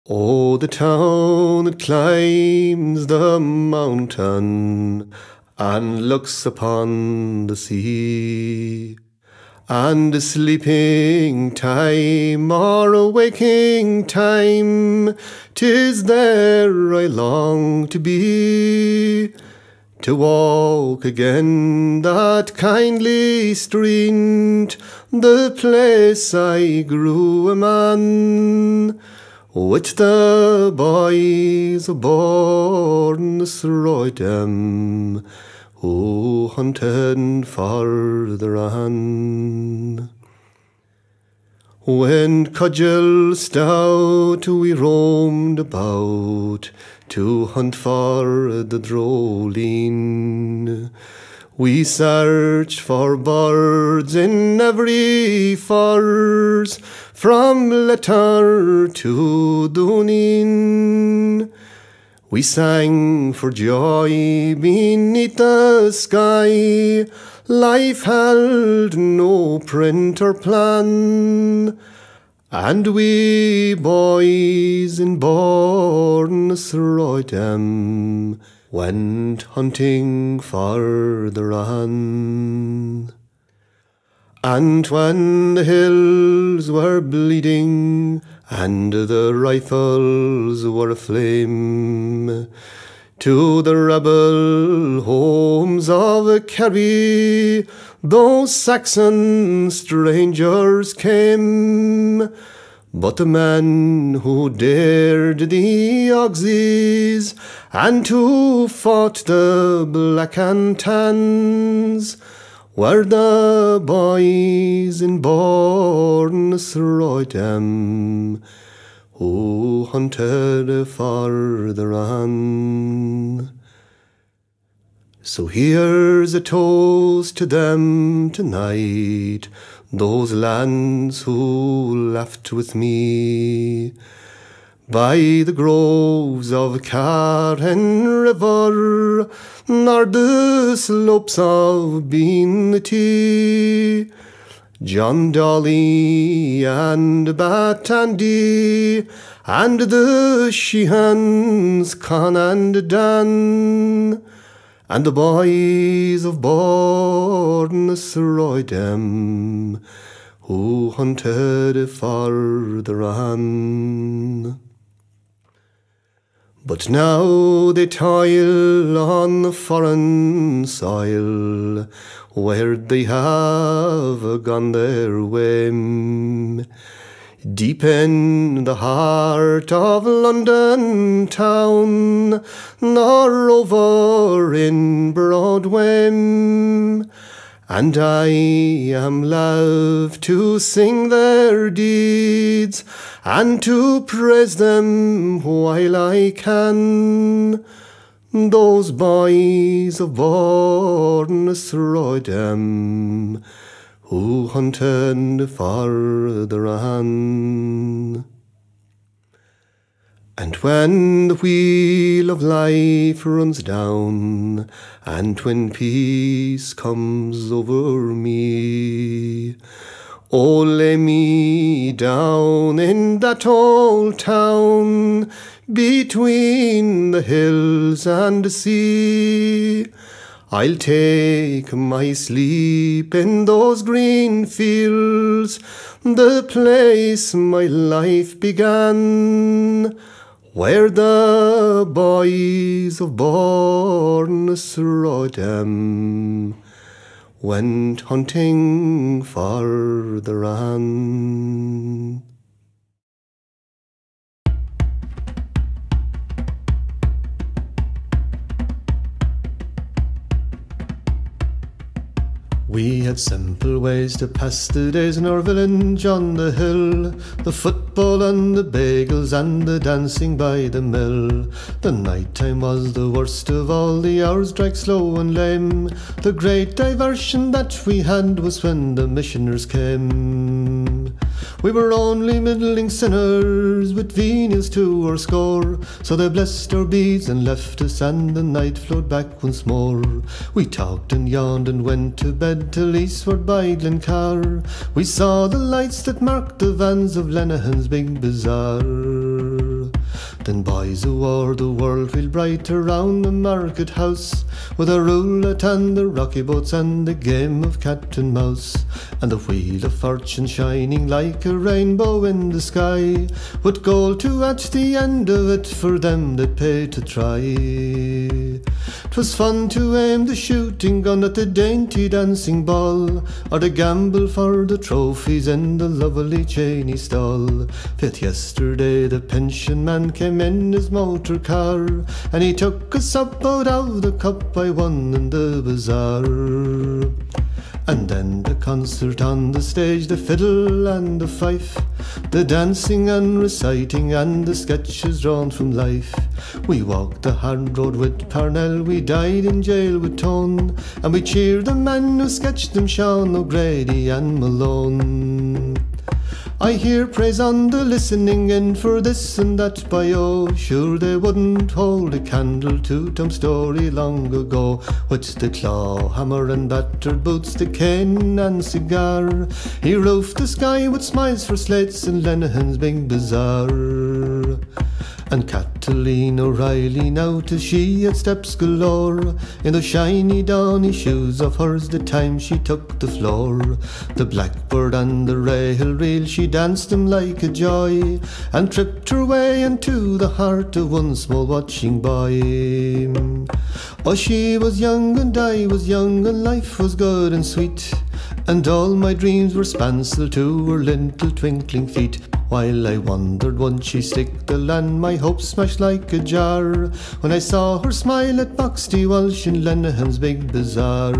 Oh, the town that climbs the mountain and looks upon the sea, and a sleeping time or a waking time, 'tis there I long to be, to walk again that kindly street, the place I grew a man, with the boys of Born who hunted farther on. When cudgel stout we roamed about to hunt for the droline. We searched for birds in every forest, from Letter to Dunin. We sang for joy beneath the sky. Life held no print or plan, and we boys in Born went hunting farther on. And when the hills were bleeding and the rifles were aflame, to the rebel homes of Kerry those Saxon strangers came. But the men who dared the Ogsies and who fought the Black and Tans were the boys in Born who hunted farther on. So here's a toast to them tonight, those lands who laughed with me by the groves of Carhen River, nor the slopes of Beanty. John Dolly and Batandy and the Sheehans, Con and Dan, and the boys of Born who hunted farther on. But now they toil on the foreign soil, where they have gone their way, deep in the heart of London town, nor over in Broadway. And I am love to sing their deeds and to praise them while I can. Those boys of Born who hunted farther on. And when the wheel of life runs down, and when peace comes over me, oh, lay me down in that old town, between the hills and the sea. I'll take my sleep in those green fields, the place my life began, where the boys of Born went hunting farther on. We had simple ways to pass the days in our village on the hill, the football and the bagels and the dancing by the mill. The night time was the worst of all, the hours dragged slow and lame. The great diversion that we had was when the missioners came. We were only middling sinners with venials to our score, so they blessed our beads and left us, and the night flowed back once more. We talked and yawned and went to bed till eastward by Glencar. We saw the lights that marked the vans of Lenihan's big bazaar. Then boys who wore the world wheel bright around the market house, with a roulette and the rocky boats and the game of cat and mouse, and the wheel of fortune shining like a rainbow in the sky, with gold to at the end of it for them that paid to try. 'Twas fun to aim the shooting gun at the dainty dancing ball, or to gamble for the trophies in the lovely Cheney stall. Yet yesterday the pension man came in his motor car, and he took a sup out of the cup I won in the bazaar. And then the concert on the stage, the fiddle and the fife, the dancing and reciting and the sketches drawn from life. We walked the hard road with Parnell, we died in jail with Tone, and we cheered the men who sketched them, Sean O'Grady and Malone. I hear praise on the listening in for this and that bio. Sure they wouldn't hold a candle to Tom's story long ago, with the claw hammer and battered boots, the cane and cigar. He roofed the sky with smiles for slates in Lenihan's big bazaar. And Kathleen O'Reilly now till she had steps galore, in those shiny downy shoes of hers the time she took the floor. The blackbird and the rail reel, she danced them like a joy, and tripped her way into the heart of one small watching boy. Oh, she was young and I was young, and life was good and sweet, and all my dreams were spancel to her little twinkling feet. While I wandered once she stick the land, my hopes smashed like a jar, when I saw her smile at Boxty Walsh in Lenihan's big bazaar.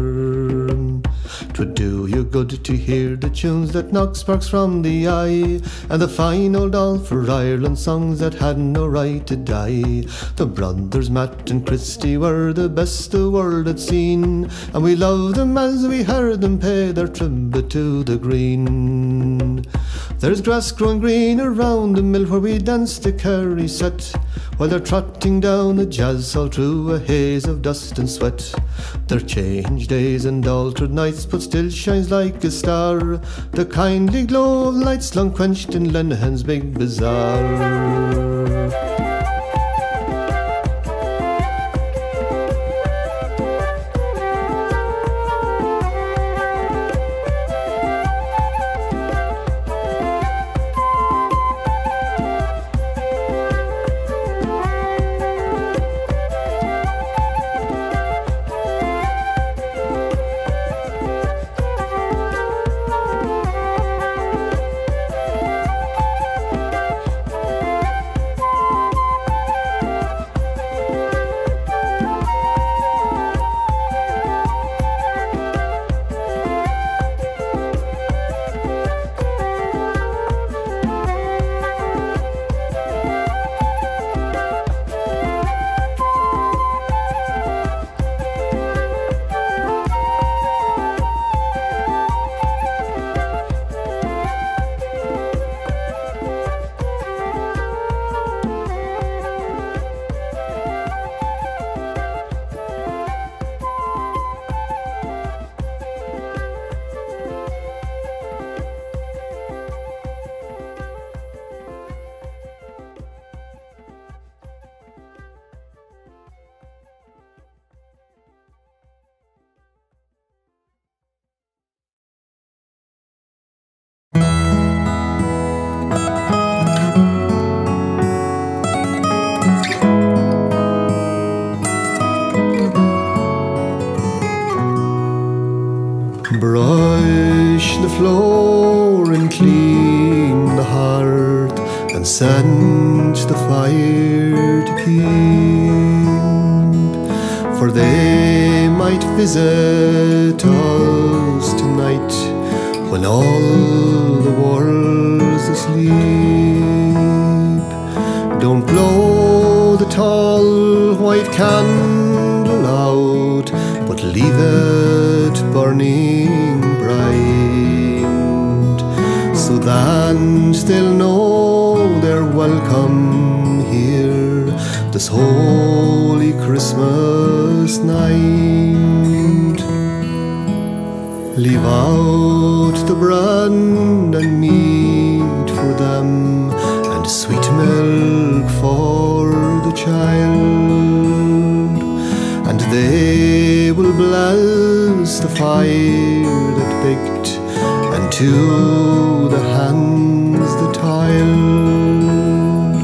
'Twould do you good to hear the tunes that knock sparks from the eye, and the fine old All for Ireland songs that had no right to die. The brothers Matt and Christy were the best the world had seen, and we loved them as we heard them pay their tribute to the green. There's grass growing green around the mill where we danced the Kerry set, while they're trotting down the jazz all through a haze of dust and sweat. They're changed days and altered nights, but still shines like a star the kindly glow of lights long quenched in Lenihan's big bazaar. Brush the floor and clean the hearth, and send the fire to keep, for they might visit us tonight when all the world's asleep. Don't blow the tall white candle out, but leave it burning bright, so that they'll know they're welcome here this holy Christmas night. Leave out the bran and meat for them, and sweet milk for fire that baked, and to the hands that toiled.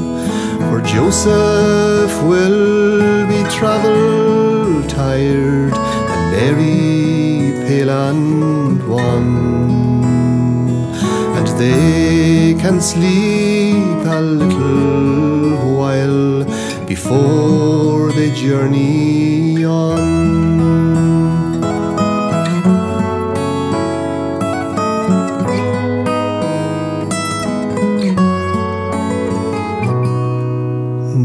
For Joseph will be travel tired, and Mary pale and wan, and they can sleep a little while before they journey on.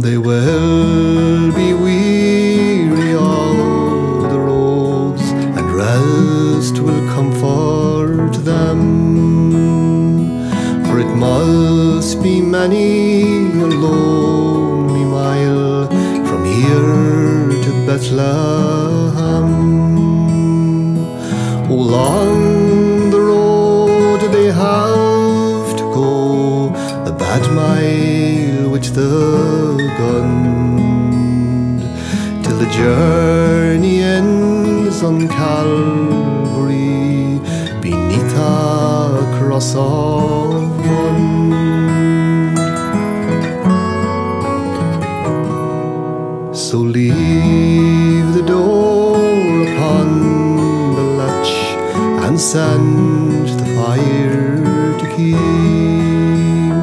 They will be weary of the roads, and rest will comfort them, for it must be many a lonely mile from here to Bethlehem. Oh, long the road they have to go, the bad mile which the gun, till the journey ends on Calvary beneath a cross of one. So leave the door upon the latch, and send the fire to keep,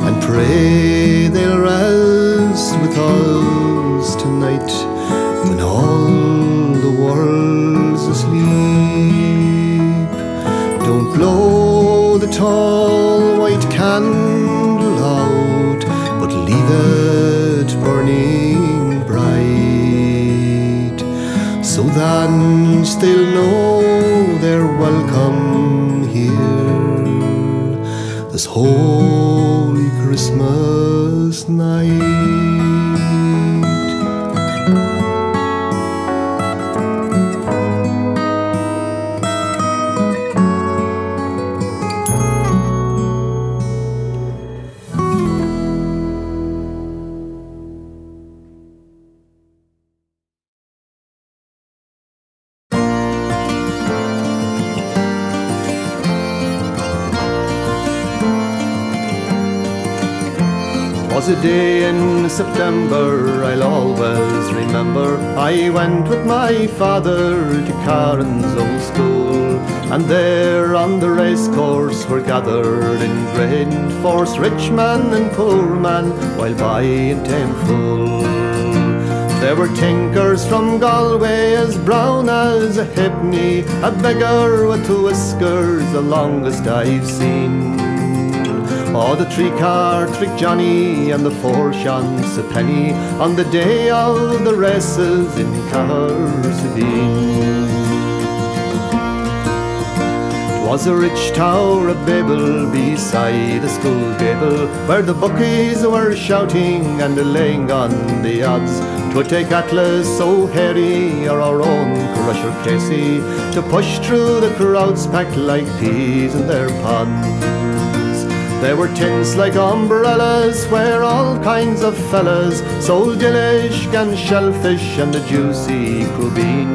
and pray they'll rest with us tonight when all the world's asleep. Don't blow the tall white candle out, but leave it burning bright, so that they'll know they're welcome here this holy Christmas night. Was a day in September I'll always remember. I went with my father to Karen's old school, and there on the racecourse were gathered in great force rich man and poor man, while buying TiM full. There were tinkers from Galway as brown as a hipney, a beggar with two whiskers, the longest I've seen. Oh, the three-car trick Johnny and the four shants a penny on the day of the races in Custys. 'Twas a rich tower of Babel beside the school gable, where the bookies were shouting and laying on the odds. 'Twould take Atlas O'Hary or our own Crusher Casey to push through the crowds packed like peas in their pods. There were tents like umbrellas where all kinds of fellas sold dillish and shellfish and the juicy crubeen,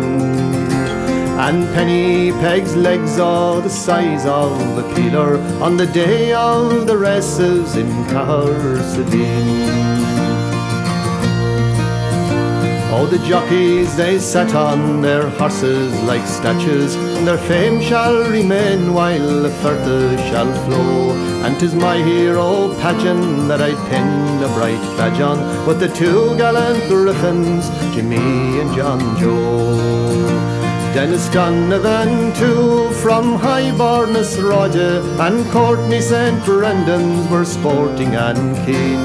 and penny pegs legs of the size of a peeler on the day of the races in Custys. Oh, the jockeys, they sat on their horses like statues, and their fame shall remain while the Firth shall flow. And 'tis my hero pageant that I pinned a bright badge on, with the two gallant griffins, Jimmy and John Joe. Dennis Donovan too from Highbornus Roger, and Courtney St. Brendan's were sporting and keen,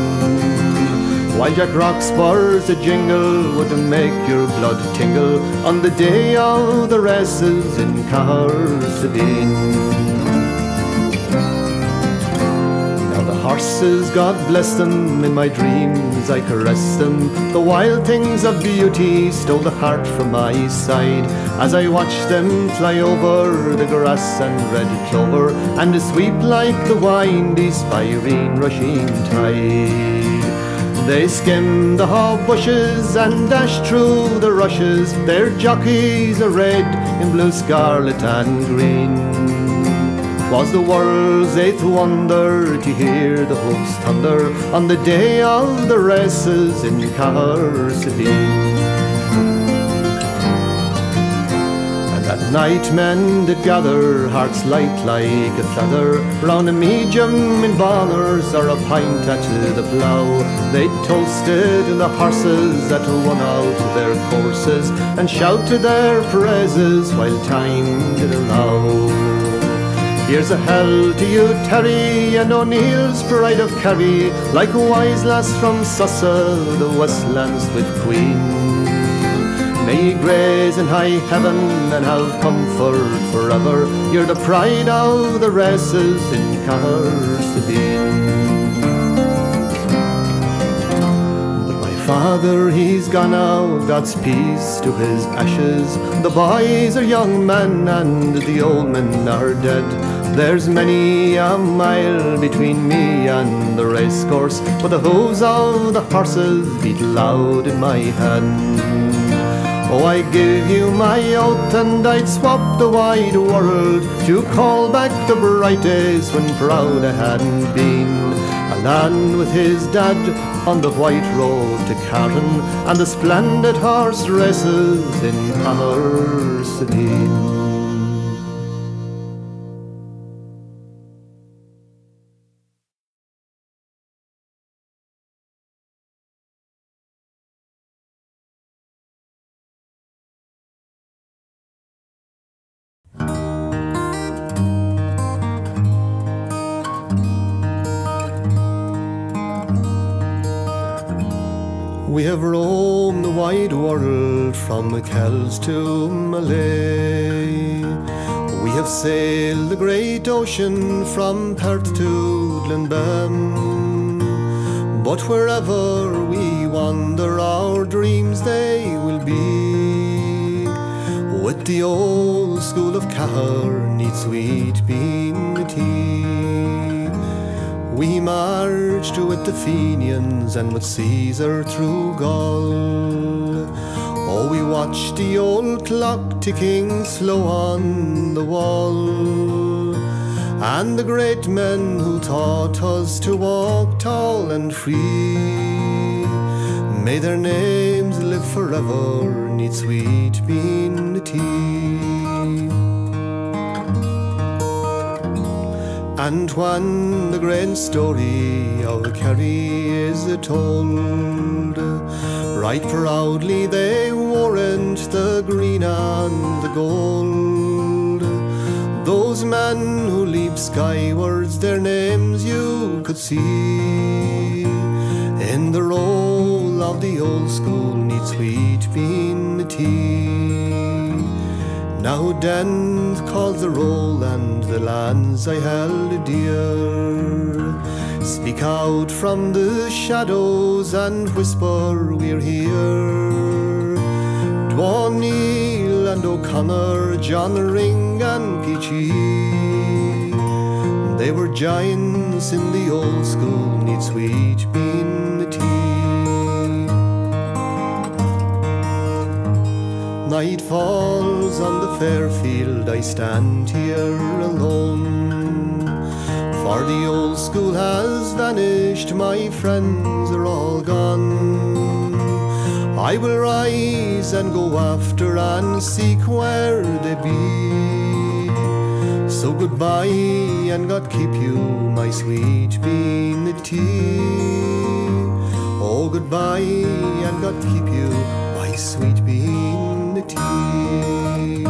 while Jack Roxburgh's a jingle would make your blood tingle on the day of the races in Custys. Now the horses, God bless them, in my dreams I caressed them. The wild things of beauty stole the heart from my side, as I watched them fly over the grass and red clover, and sweep like the windy Spirene rushing tide. They skim the haw bushes and dash through the rushes. Their jockeys are red in blue, scarlet and green. 'Twas the world's eighth wonder to hear the hoofs thunder on the day of the races in Custys. At night men did gather, hearts light like a feather, round a medium in banners or a pint at the plough. They toasted the horses that won out their courses, and shouted their praises while time did allow. Here's a hell to you, Terry, and O'Neill's pride of Kerry, like a wise lass from Sussa, the Westlands with Queen. May ye graze in high heaven and have comfort forever. You're the pride of the races in Custys. But my father, he's gone now, God's peace to his ashes. The boys are young men and the old men are dead. There's many a mile between me and the racecourse, but the hooves of the horses beat loud in my head. Oh, I give you my oath, and I'd swap the wide world to call back the bright days when proud I hadn't been. A land with his dad on the white road to Carton, and the splendid horse races in Custys. We have roamed the wide world from Kells to Malay. We have sailed the great ocean from Perth to Glenbeam. But wherever we wander, our dreams they will be with the old school of Cahir, neath sweet bean tea. We marched with the Fenians and with Caesar through Gaul. Oh, we watched the old clock ticking slow on the wall, and the great men who taught us to walk tall and free, may their names live forever neath sweet bean tea. And when the great story of Kerry is told, right proudly they warrant the green and the gold. Those men who leap skywards, their names you could see in the roll of the old school neath sweet bean tea. Now Dent calls the roll and the lands I held dear speak out from the shadows and whisper we're here. Dwonneil and O'Connor, John Ring and Peachy, they were giants in the old school neath sweet bean tea. Night falls on the fair field, I stand here alone, for the old school has vanished, my friends are all gone. I will rise and go after and seek where they be. So goodbye and God keep you, my sweet bean tea. Oh, goodbye and God keep you, my sweet bean tea.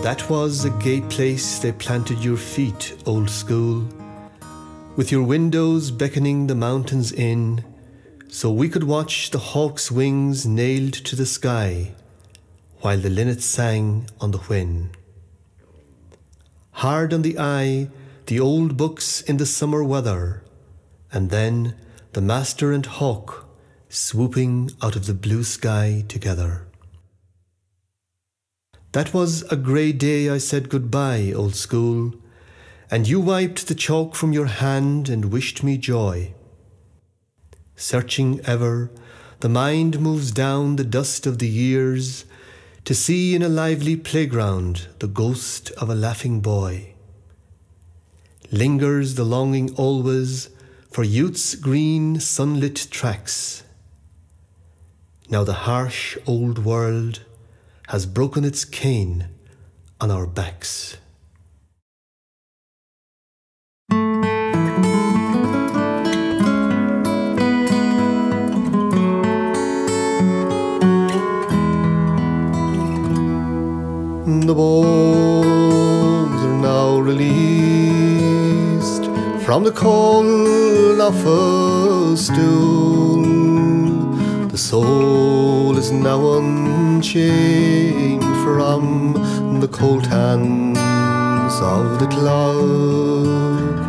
That was a gay place they planted your feet, old school, with your windows beckoning the mountains in, so we could watch the hawk's wings nailed to the sky, while the linnet sang on the whin. Hard on the eye, the old books in the summer weather, and then the master and hawk swooping out of the blue sky together. That was a grey day I said goodbye, old school, and you wiped the chalk from your hand and wished me joy. Searching ever, the mind moves down the dust of the years to see in a lively playground the ghost of a laughing boy. Lingers the longing always for youth's green sunlit tracks. Now the harsh old world has broken its cane on our backs. The bones are now released from the cold of a stool. The soul is now unchained from the cold hands of the cloud,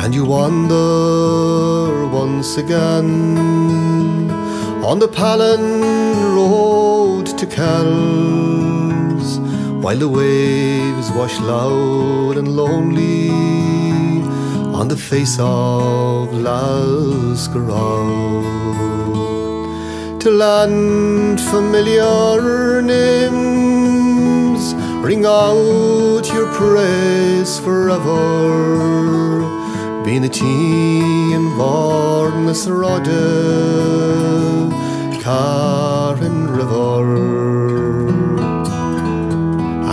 and you wander once again on the Palin road to Kells, while the waves wash loud and lonely on the face of Lascarrow. To land familiar names, ring out your praise forever. Be the TiM Varnes Rode, Karen River,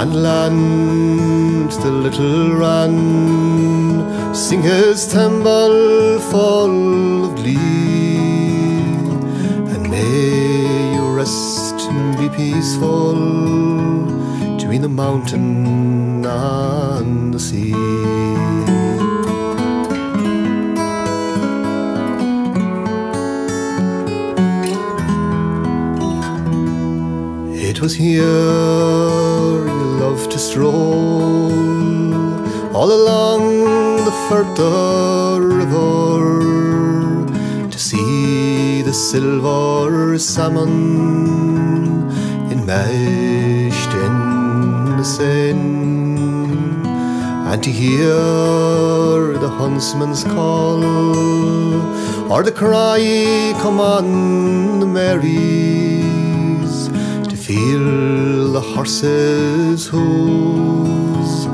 and land the little Ran, sing his timbrel full of glee, and may you rest and be peaceful between the mountain and the sea. It was here you loved to stroll, all along the Firth River, to see the silver salmon enmeshed in the Seine, and to hear the huntsman's call, or the cry come on the Marys, to feel the horses' hooves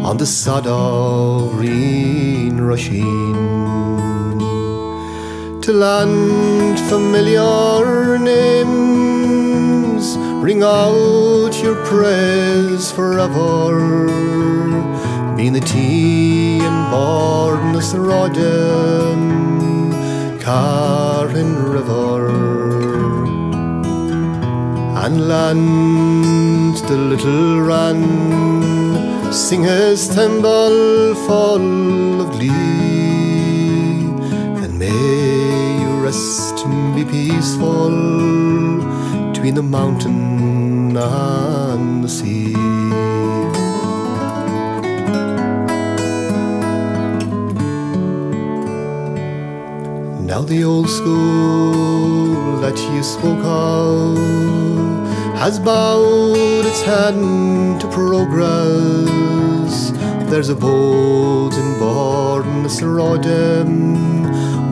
on the sod of Reen Roisin. To land familiar names, ring out your praise forever. Be the TiM Varnes Rode, Karen River, and land the little Ran, sing his timbrel full of glee, and may you rest and be peaceful between the mountain and the sea. Now the old school that you spoke of has bowed its head to progress. There's a boat in Varnes Rode,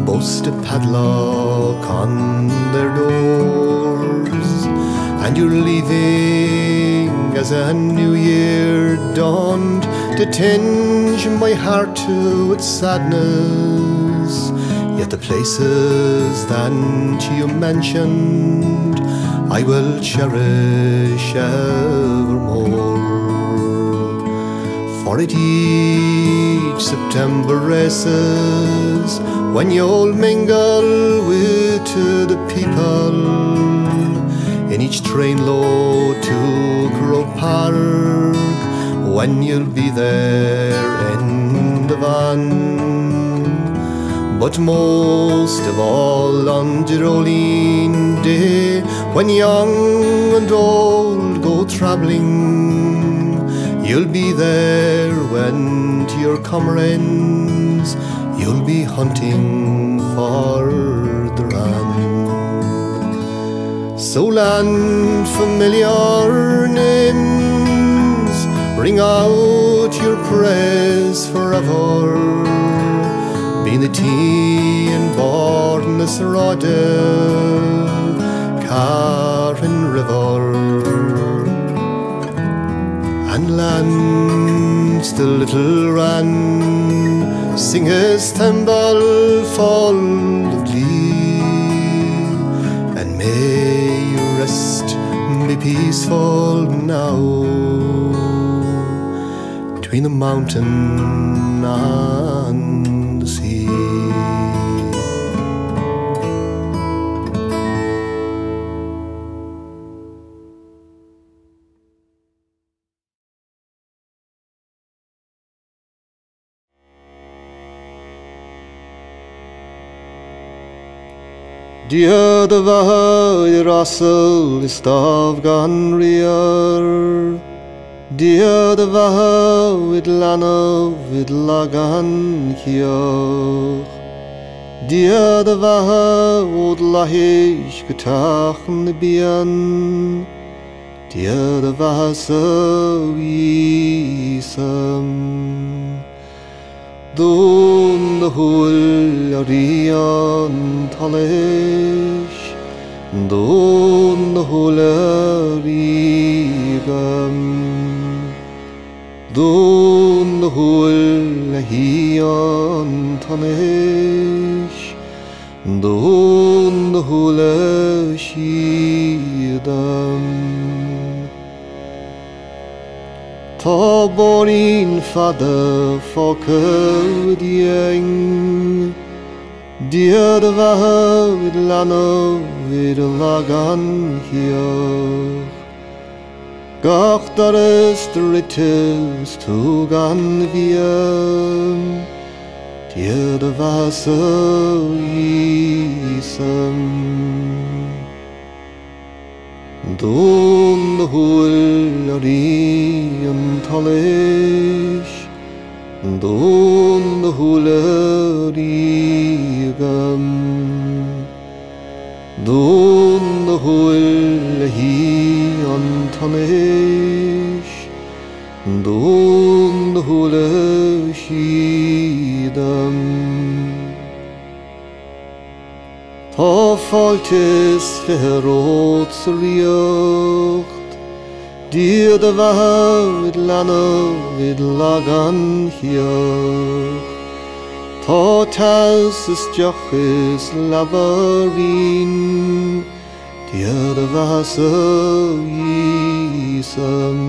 boast a padlock on their doors, and you're leaving as a new year dawned to tinge my heart to its sadness. Yet the places that you mentioned I will cherish evermore. For at each September races, when you'll mingle with the people, in each train load to Croke Park, when you'll be there in the van. But most of all on Tyrolene Day, when young and old go travelling, you'll be there when to your comrades you'll be hunting for the ram. So land familiar names, ring out your praise forever. river, been the tea and born this rode, Carin River, and land still little ran, singers timbrel full of glee, and may you rest, be peaceful now, between the mountain and the sea. Dia the Vaha Russell is of gan rear. Dia the Vaha with Lana with Lagan here. Dia the Vaha would Lahish Katach the Bian. Dia the Vaha so isam. Dun the hul arian talish, dun the hul arigam, dun the hul ahian talish, dun the hul ashidam. Ta borin fadder fokker dieng, dia de vaha vid lana vid lagan hier. Gach dar ist rittes tu gan wiem, dia de vaha so isam. Dun the hul arian talish, dun the hul arigam, dun the hul ahian talish, dun the hul ashidam. Ta faltis verrot riocht, dir de vaha vid lana vid lagan hier. Ta tas is jochis labarin, dir de vaha so isam.